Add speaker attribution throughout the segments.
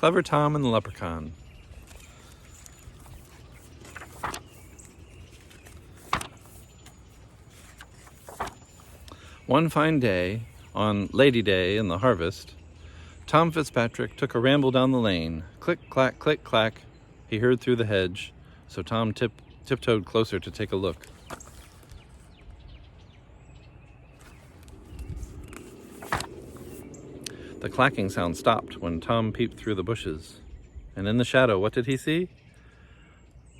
Speaker 1: Clever Tom and the Leprechaun. One fine day, on Lady Day in the harvest, Tom Fitzpatrick took a ramble down the lane. Click, clack, click, clack, he heard through the hedge, so Tom tiptoed closer to take a look. The clacking sound stopped when Tom peeped through the bushes. And in the shadow, what did he see?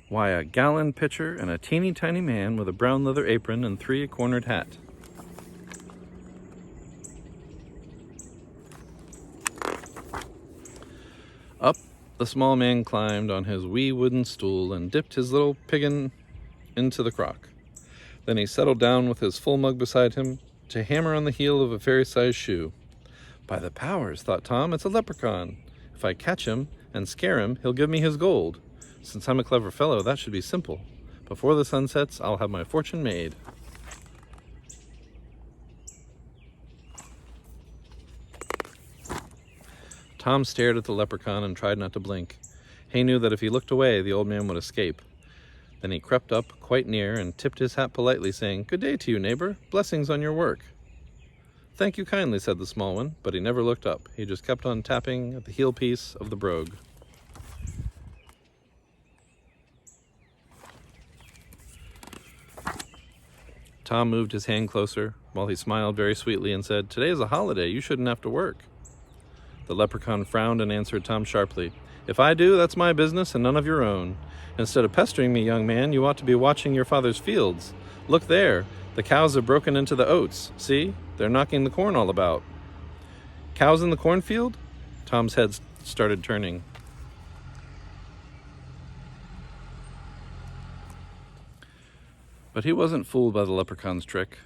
Speaker 1: Why, a gallon pitcher and a teeny tiny man with a brown leather apron and 3-cornered hat. Up the small man climbed on his wee wooden stool and dipped his little piggin into the crock. Then he settled down with his full mug beside him to hammer on the heel of a fairy-sized shoe. By the powers, thought Tom, it's a leprechaun. If I catch him and scare him, he'll give me his gold. Since I'm a clever fellow, that should be simple. Before the sun sets, I'll have my fortune made. Tom stared at the leprechaun and tried not to blink. He knew that if he looked away, the old man would escape. Then he crept up quite near and tipped his hat politely, saying, "Good day to you, neighbor. Blessings on your work." "Thank you kindly," said the small one, but he never looked up. He just kept on tapping at the heel piece of the brogue. Tom moved his hand closer while he smiled very sweetly and said, "Today is a holiday. You shouldn't have to work." The leprechaun frowned and answered Tom sharply, "If I do, that's my business and none of your own. Instead of pestering me, young man, you ought to be watching your father's fields. Look there. The cows have broken into the oats. See? They're knocking the corn all about." "Cows in the cornfield?" Tom's head started turning. But he wasn't fooled by the leprechaun's trick.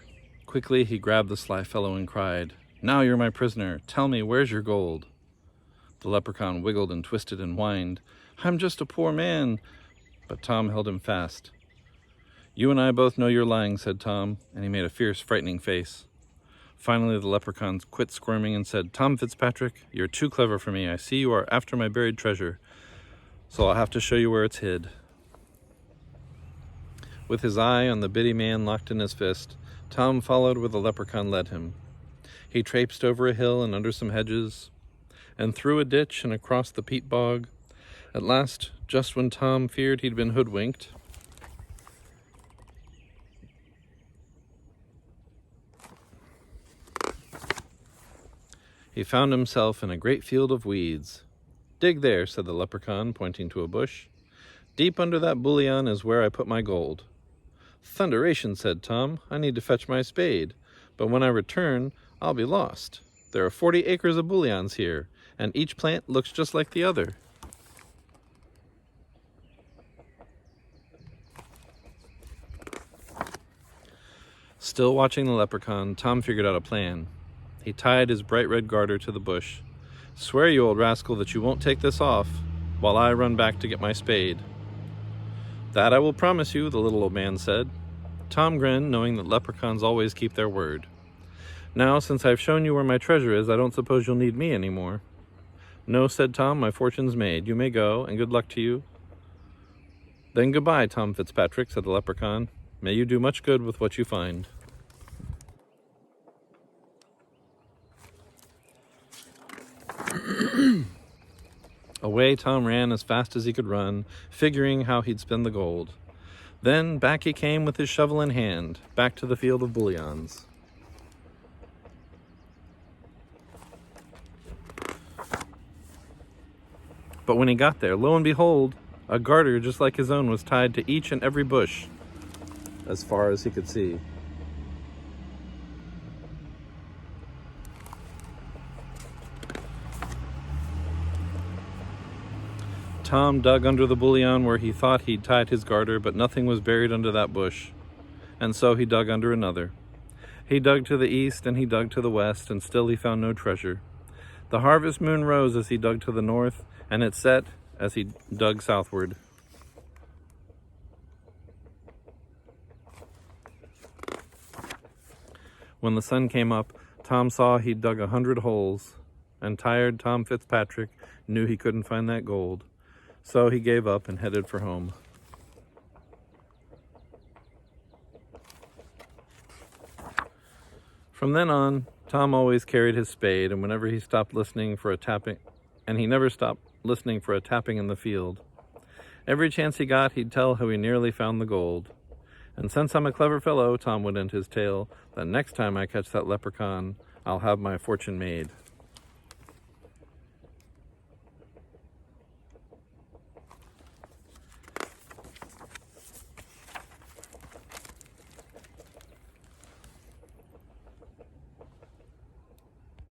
Speaker 1: Quickly he grabbed the sly fellow and cried, "Now you're my prisoner. Tell me, where's your gold?" The leprechaun wiggled and twisted and whined, "I'm just a poor man." But Tom held him fast. "You and I both know you're lying," said Tom, and he made a fierce, frightening face. Finally, the leprechaun quit squirming and said, "Tom Fitzpatrick, you're too clever for me. I see you are after my buried treasure, so I'll have to show you where it's hid." With his eye on the bitty man locked in his fist, Tom followed where the leprechaun led him. He traipsed over a hill and under some hedges, and through a ditch and across the peat bog. At last, just when Tom feared he'd been hoodwinked, he found himself in a great field of weeds. "Dig there," said the leprechaun, pointing to a bush. "Deep under that bullion is where I put my gold." "Thunderation," said Tom, "I need to fetch my spade, but when I return, I'll be lost. There are 40 acres of bullions here, and each plant looks just like the other." Still watching the leprechaun, Tom figured out a plan. He tied his bright red garter to the bush. "Swear, you old rascal, that you won't take this off while I run back to get my spade." "That I will promise you," the little old man said. Tom grinned, knowing that leprechauns always keep their word. "Now, since I've shown you where my treasure is, I don't suppose you'll need me anymore." "No," said Tom, "my fortune's made. You may go, and good luck to you." "Then goodbye, Tom Fitzpatrick," said the leprechaun. "May you do much good with what you find." Away Tom ran as fast as he could run, figuring how he'd spend the gold. Then back he came with his shovel in hand, back to the field of bullions. But when he got there, lo and behold, a garter just like his own was tied to each and every bush, as far as he could see. Tom dug under the bullion where he thought he'd tied his garter, but nothing was buried under that bush. And so he dug under another. He dug to the east and he dug to the west, and still he found no treasure. The harvest moon rose as he dug to the north, and it set as he dug southward. When the sun came up, Tom saw he'd dug 100 holes, and tired Tom Fitzpatrick knew he couldn't find that gold. So he gave up and headed for home. From then on, Tom always carried his spade, and whenever he stopped listening for a tapping, and he never stopped listening for a tapping in the field. Every chance he got, he'd tell how he nearly found the gold. And since I'm a clever fellow, Tom would end his tale, that next time I catch that leprechaun, I'll have my fortune made.